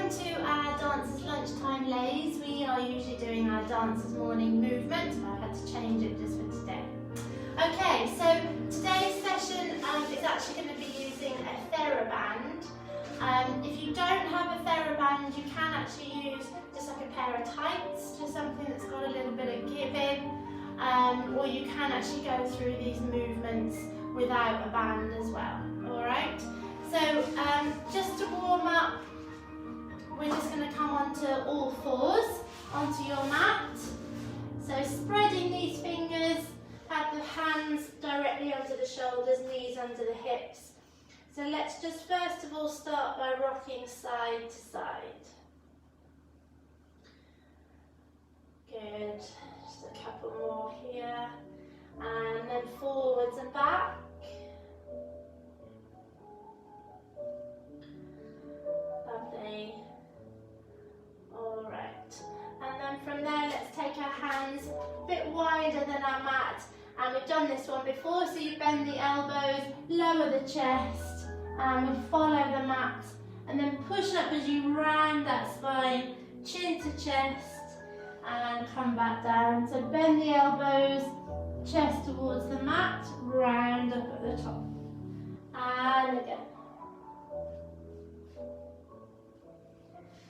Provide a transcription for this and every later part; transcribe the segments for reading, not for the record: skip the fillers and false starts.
welcome to our Dancers Lunchtime Laze. We are usually doing our Dancers Morning movement, but I had to change it just for today. Okay, so today's session is actually going to be using a theraband. If you don't have a theraband, you can actually use just like a pair of tights, just something that's got a little bit of give in, or you can actually go through these movements without a band as well. Alright, so just to warm up, we're just going to come onto all fours, onto your mat. So spreading these fingers, have the hands directly under the shoulders, knees under the hips. So let's just first of all start by rocking side to side. Good, just a couple more here. And then forwards and back. Lovely. Alright. And then from there, let's take our hands a bit wider than our mat. And we've done this one before, so you bend the elbows, lower the chest, and we follow the mat. And then push up as you round that spine, chin to chest, and come back down. So bend the elbows, chest towards the mat, round up at the top. And again.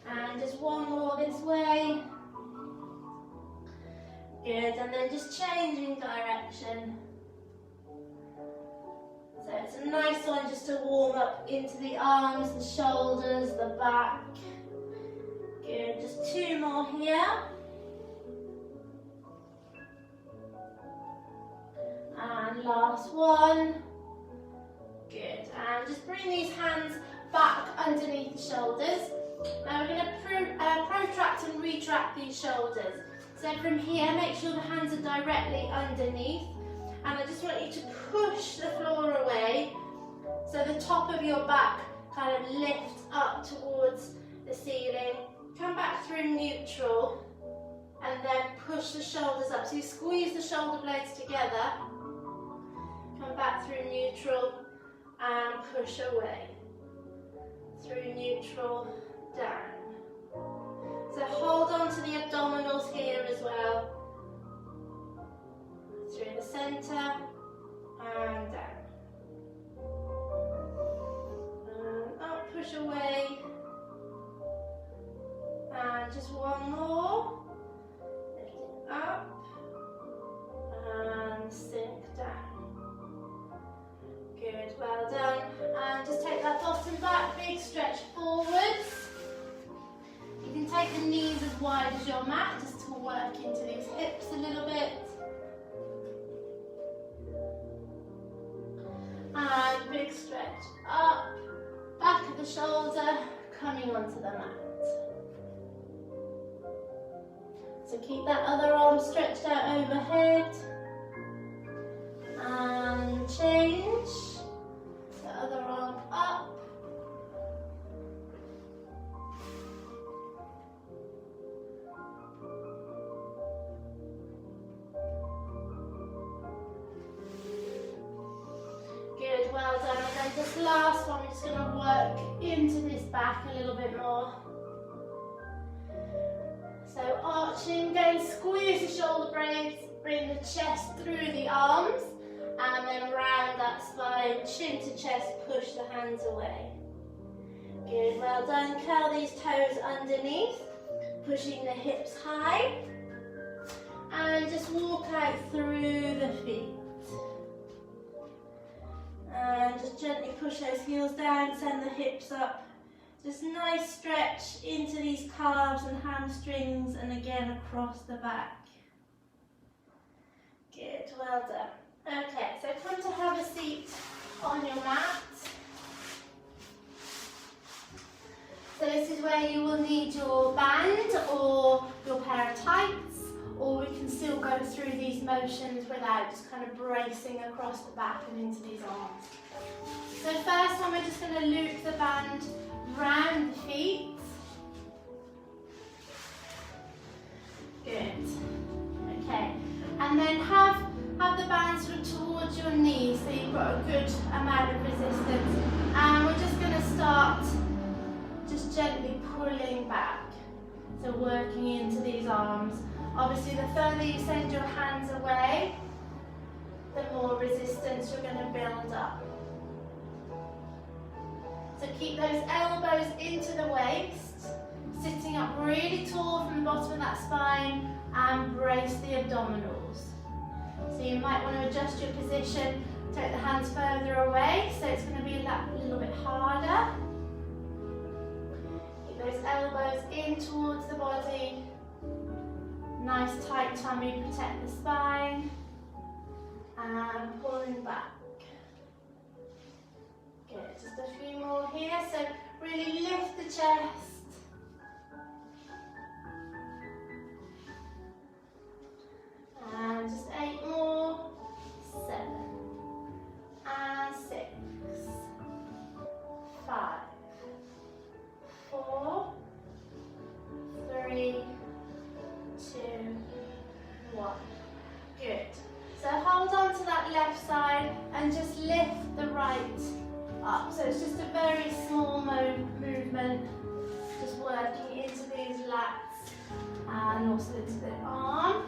And just one more this way. Good, and then just changing direction. So it's a nice one just to warm up into the arms, the shoulders, the back. Good, just two more here. And last one. Good, and just bring these hands back underneath the shoulders. Now we're going to protract and retract these shoulders. So from here, make sure the hands are directly underneath. And I just want you to push the floor away so the top of your back kind of lifts up towards the ceiling. Come back through neutral and then push the shoulders up. So you squeeze the shoulder blades together. Come back through neutral and push away. Through neutral, down. So hold on to the abdominals here as well. Through the centre and down. And up, push away. And just one more. Lift it up and sink down. Good, well done. And just take that bottom back, big stretch forwards. You can take the knees as wide as your mat just to work into these hips a little bit. And big stretch up, back of the shoulder, coming onto the mat. So keep that other arm stretched out overhead. And change. The other arm up. Good, well done. And then this last one, we're just going to work into this back a little bit more. So arching, again, squeeze the shoulder blades, bring the chest through the arms, and then round that spine, chin to chest, push the hands away. Good, well done. Curl these toes underneath, pushing the hips high, and just walk out through the feet. And just gently push those heels down, send the hips up. Just nice stretch into these calves and hamstrings, and again across the back. Good, well done. Okay, so come to have a seat on your mat. So this is where you will need your band or your pair of tights, or we can still go through these motions without, just kind of bracing across the back and into these arms. So first one, we're just going to loop the band round the feet. Good. Okay, and then have the band sort of towards your knees, so you've got a good amount of resistance. And we're just going to start just gently pulling So working into these arms. Obviously, the further you send your hands away, the more resistance you're going to build up. So keep those elbows into the waist, sitting up really tall from the bottom of that spine, and brace the abdominals. So you might want to adjust your position, take the hands further away, so it's going to be a little bit harder. Keep those elbows in towards the body. Nice tight tummy, protect the spine. And pulling back. Good, just a few more here. So really lift the chest. And just 8 more. 7. And 6. 5. 4. 3. 2. 1. Good. So hold on to that left side and just lift the right up. So it's just a very small movement, just working into these lats and also into the arm.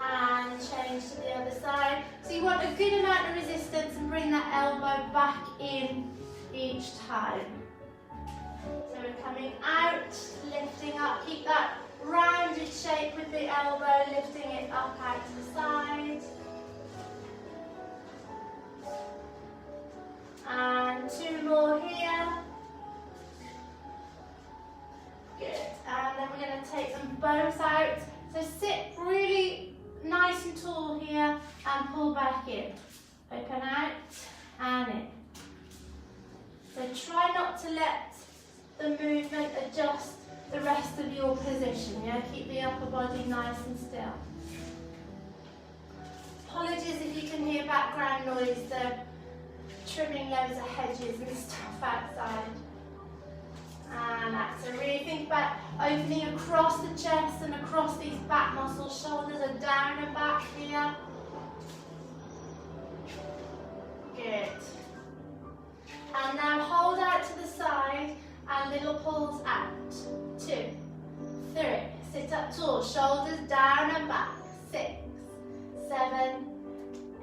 And change to the other side. So you want a good amount of resistance and bring that elbow back in each time. So we're coming out, lifting up, keep that rounded shape with the elbow, lifting it up out to the side. And 2 more here. Good. And then we're going to take them both out. So sit really nice and tall here and pull back in. Open out and in. So try not to let the movement adjust the rest of your position, yeah? Keep the upper body nice and still. Apologies if you can hear background noise, they're trimming loads of hedges and stuff outside. And out. So really think about opening across the chest and across these back muscles. Shoulders are down and back here. Good. And now hold out to the side. And little pulls out. 2, 3. Sit up tall. Shoulders down and back. 6, 7,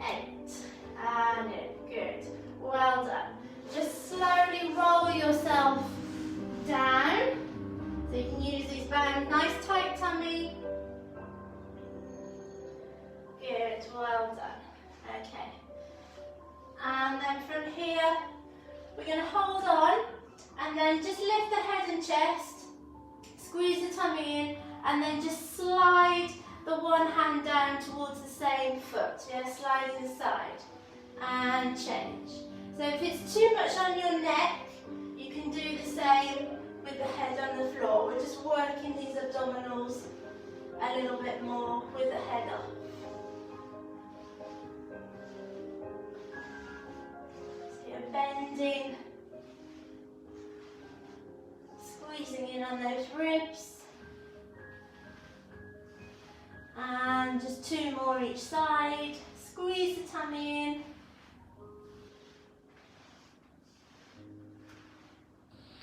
8. And in. Good. Well done. Just slowly roll yourself down. So you can use these bands. Nice tight tummy. Good. Well done. Okay. And then from here, we're going to hold on. And then just lift the head and chest, squeeze the tummy in, and then just slide the one hand down towards the same foot. Yeah, slide inside and change. So if it's too much on your neck, you can do the same with the head on the floor. We're just working these abdominals a little bit more with the head up. So you're bending. Squeezing in on those ribs. And just 2 more each side. Squeeze the tummy in.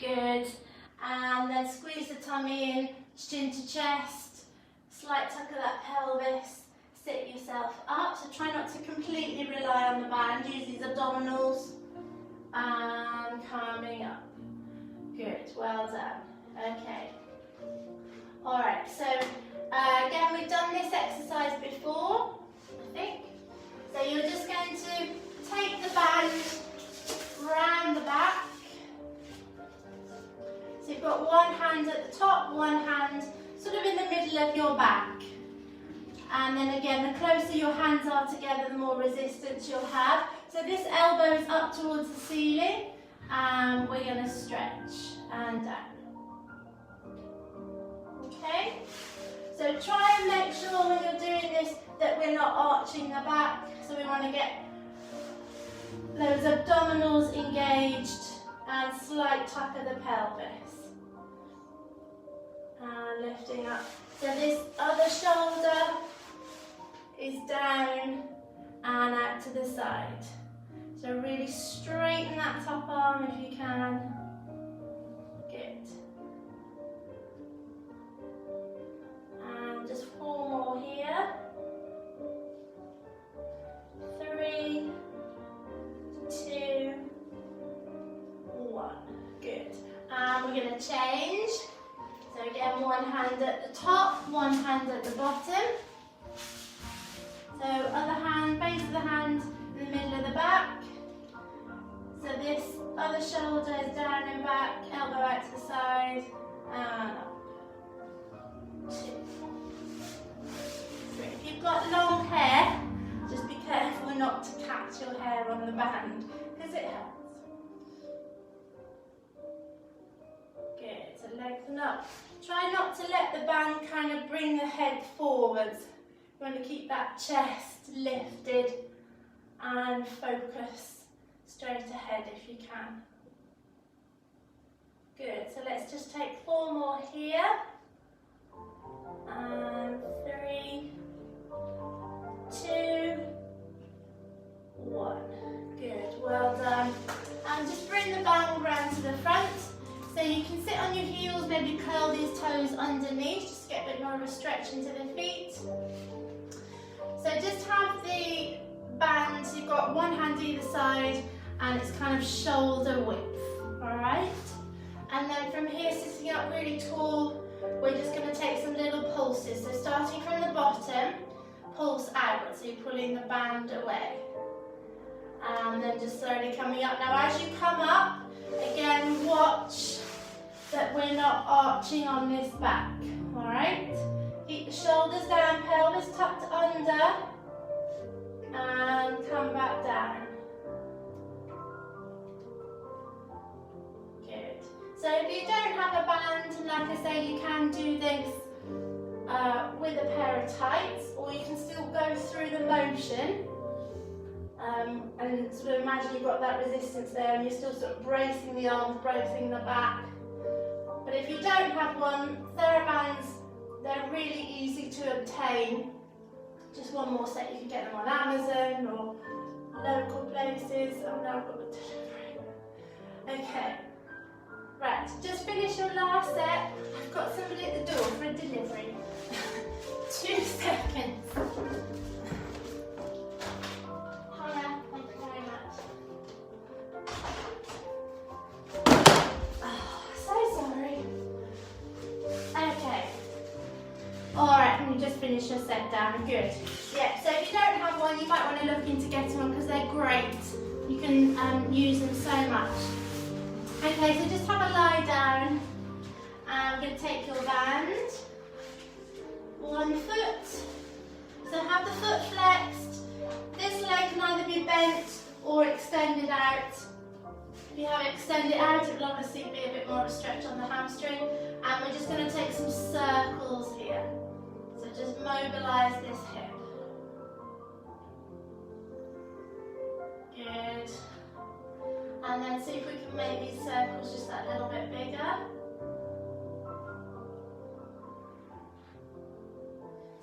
Good. And then squeeze the tummy in, chin to chest. Slight tuck of that pelvis. Sit yourself up. So try not to completely rely on the band. Use these abdominals. And coming up. Good, well done. Okay. Alright, so again, we've done this exercise before, I think. So you're just going to take the band round the back. So you've got one hand at the top, one hand sort of in the middle of your back. And then again, the closer your hands are together, the more resistance you'll have. So this elbow is up towards the ceiling. And we're going to stretch and down. Okay? So try and make sure when you're doing this that we're not arching the back. So we want to get those abdominals engaged and slight tuck of the pelvis. And lifting up. So this other shoulder is down and out to the side. So So really straighten that top arm if you can. Good. And just 4 more here. 3, 2, 1. Good. And we're going to change. So again, one hand at the top, one hand at the bottom. So other hand, base of the hand in the middle of the back. So this other shoulder is down and back, elbow out to the side, and up. 2, 3. If you've got long hair, just be careful not to catch your hair on the band, because it hurts. Good, so lengthen up. Try not to let the band kind of bring the head forwards. You want to keep that chest lifted and focus straight ahead if you can. Good, so let's just take 4 more here. And 3, 2, 1. Good, well done. And just bring the band round to the front. So you can sit on your heels, maybe curl these toes underneath, just get a bit more of a stretch into the feet. So just have the band, so you've got one hand either side, and it's kind of shoulder width, all right? And then from here, sitting up really tall, we're just going to take some little pulses. So starting from the bottom, pulse outward, so you're pulling the band away. And then just slowly coming up. Now as you come up, again, watch that we're not arching on this back, all right? Keep the shoulders down, pelvis tucked under, and come back down. Good. So if you don't have a band, like I say, you can do this with a pair of tights, or you can still go through the motion. And sort of imagine you've got that resistance there and you're still sort of bracing the arms, bracing the back. But if you don't have one, therabands, they're really easy to obtain. Just one more set, you can get them on Amazon or local places. Oh, now I've got the delivery. Okay, right, just finish your last set. I've got somebody at the door for a delivery. 2 seconds. Just finish your set down, good. Yeah, so if you don't have one, you might want to look into getting one because they're great. You can use them so much. Okay, so just have a lie down. I'm going to take your band. 1 foot. So have the foot flexed. This leg can either be bent or extended out. If you have it extended out, it will obviously be a bit more of a stretch on the hamstring. And we're just going to take some circles here. Just mobilise this hip. Good. And then see if we can make these circles just that little bit bigger.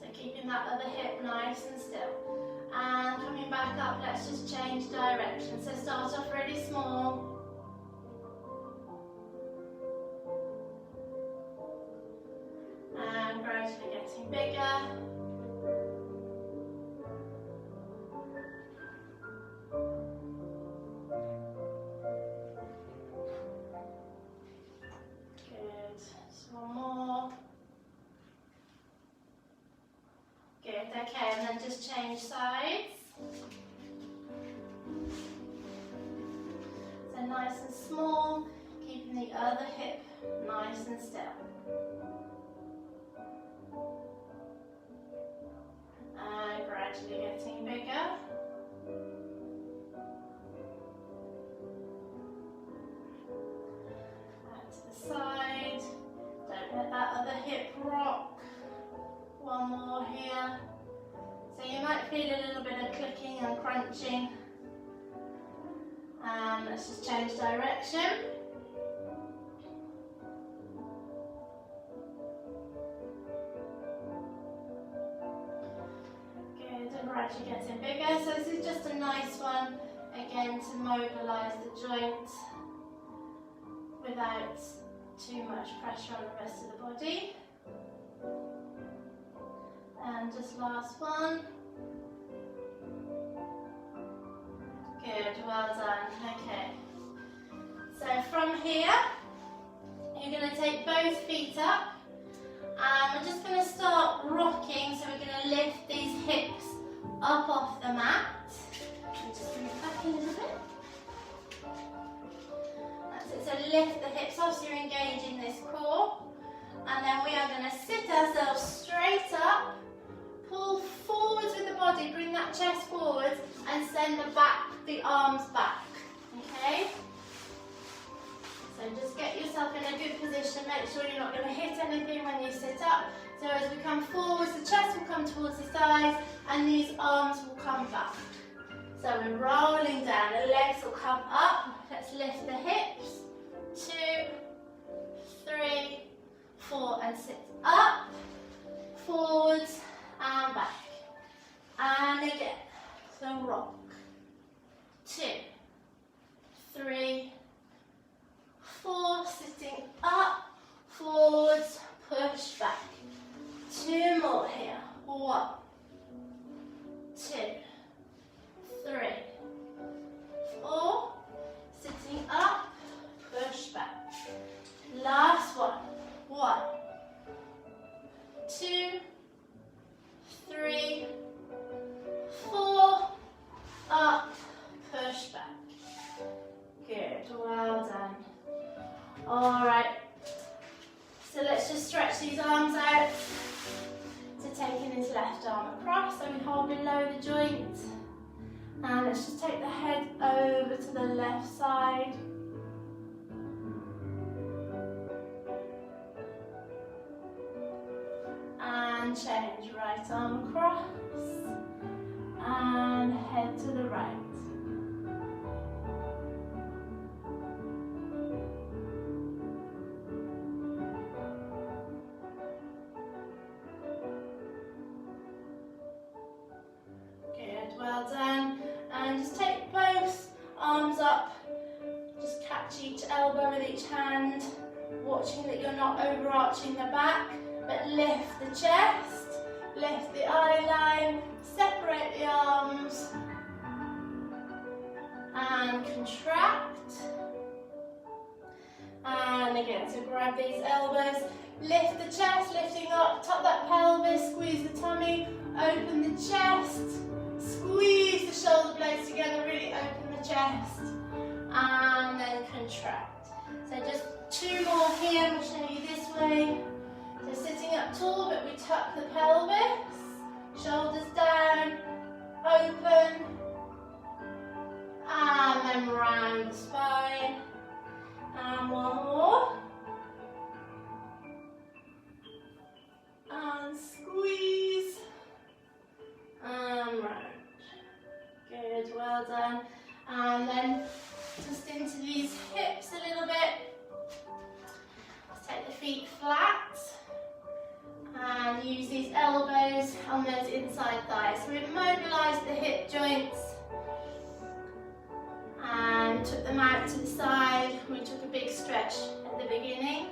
So keeping that other hip nice and still. And coming back up, let's just change direction. So start off really small. And gradually getting bigger. Good. Just one more. Good, okay, and then just change sides. So nice and small, keeping the other hip nice and still. And gradually getting bigger. Out to the side. Don't let that other hip rock. One more here. So you might feel a little bit of clicking and crunching. And let's just change direction. Gradually getting bigger, so this is just a nice one, Again, to mobilise the joint without too much pressure on the rest of the body. And just last one. Good, well done. Okay. So from here, you're going to take both feet up. And we're just going to start rocking, so we're going to lift these hips up off the mat. And just bring it back a little bit. That's it, so lift the hips off so you're engaging this core. And then we are going to sit ourselves straight up, pull forwards with the body, bring that chest forwards and send the arms back, okay? So just get yourself in a good position, make sure you're not going to hit anything when you sit up. So as we come forwards, the chest will come towards the thighs and these arms will come back. So we're rolling down, the legs will come up. Let's lift the hips. 2, 3, 4 and sit up, forwards and back. And again, so rock. 2, 3, 4, sitting up, forwards, push back. 2 more here. 1, 2, 3, 4, sitting up, push back. Last one. 1, 2, 3, 4, up, push back. Good, well done. All right, so let's just stretch these arms out. So taking this left arm across, so we hold below the joint. And let's just take the head over to the left side. And change, right arm across. And head to the right. Good, well done. And just take both arms up. Just catch each elbow with each hand, watching that you're not overarching the back, but lift the chest, lift the eye line, separate the arms, and contract. And again, so grab these elbows, lift the chest, lifting up, tuck that pelvis, squeeze the tummy, open the chest, squeeze the shoulder blades together, really open the chest, and then contract. So just 2 more here, we'll show you this way. So sitting up tall, but we tuck the pelvis, shoulders down, open, and then round the spine. And 1 more. And squeeze, and round. Good, well done. And then just into these hips a little bit. Let's take the feet flat. And use these elbows on those inside thighs. So we've mobilised the hip joints and took them out to the side. We took a big stretch at the beginning,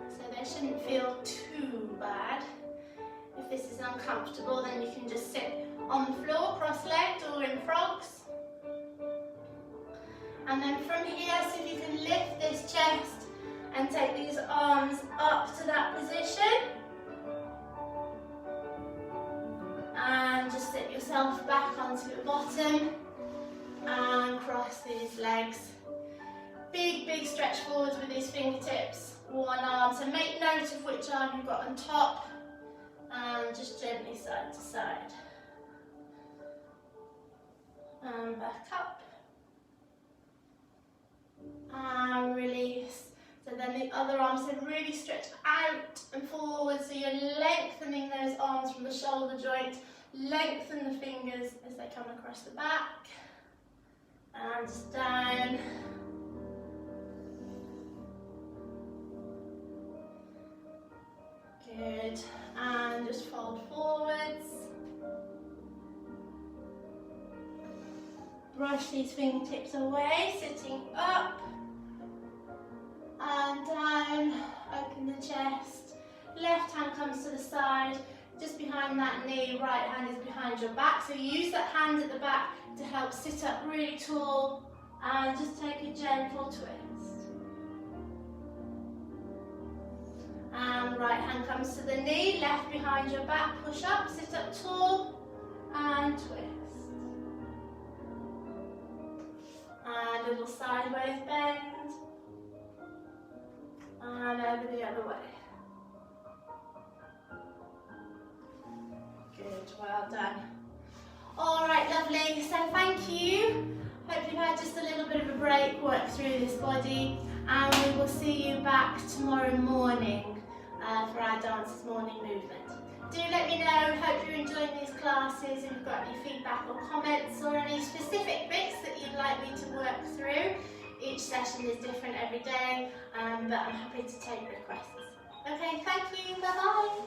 so they shouldn't feel too bad. If this is uncomfortable, then you can just sit on the floor, cross-legged or in frogs. And then from here, see if you can lift this chest and take these arms up to that position. And just sit yourself back onto your bottom and cross these legs. Big, big stretch forwards with these fingertips. 1 arm, so make note of which arm you've got on top and just gently side to side. And back up. And release. So then the other arm, so really stretch out and forward, so you're lengthening those arms from the shoulder joint. Lengthen the fingers as they come across the back. And just down. Good. And just fold forwards. brush these fingertips away, sitting up and down, open the chest. Left hand comes to the side, just behind that knee, right hand is behind your back. So you use that hand at the back to help sit up really tall and just take a gentle twist. And right hand comes to the knee, left behind your back, push up, sit up tall and twist. And a little sideways bend. And over the other way. Good, well done. All right, lovely. So thank you. Hope you've had just a little bit of a break, work through this body, and we will see you back tomorrow morning for our Dances Morning movement. Do let me know. Hope you're enjoying these classes. If you've got any feedback or comments or any specific bits that you'd like me to work through. Each session is different every day, but I'm happy to take requests. Okay, thank you. Bye bye.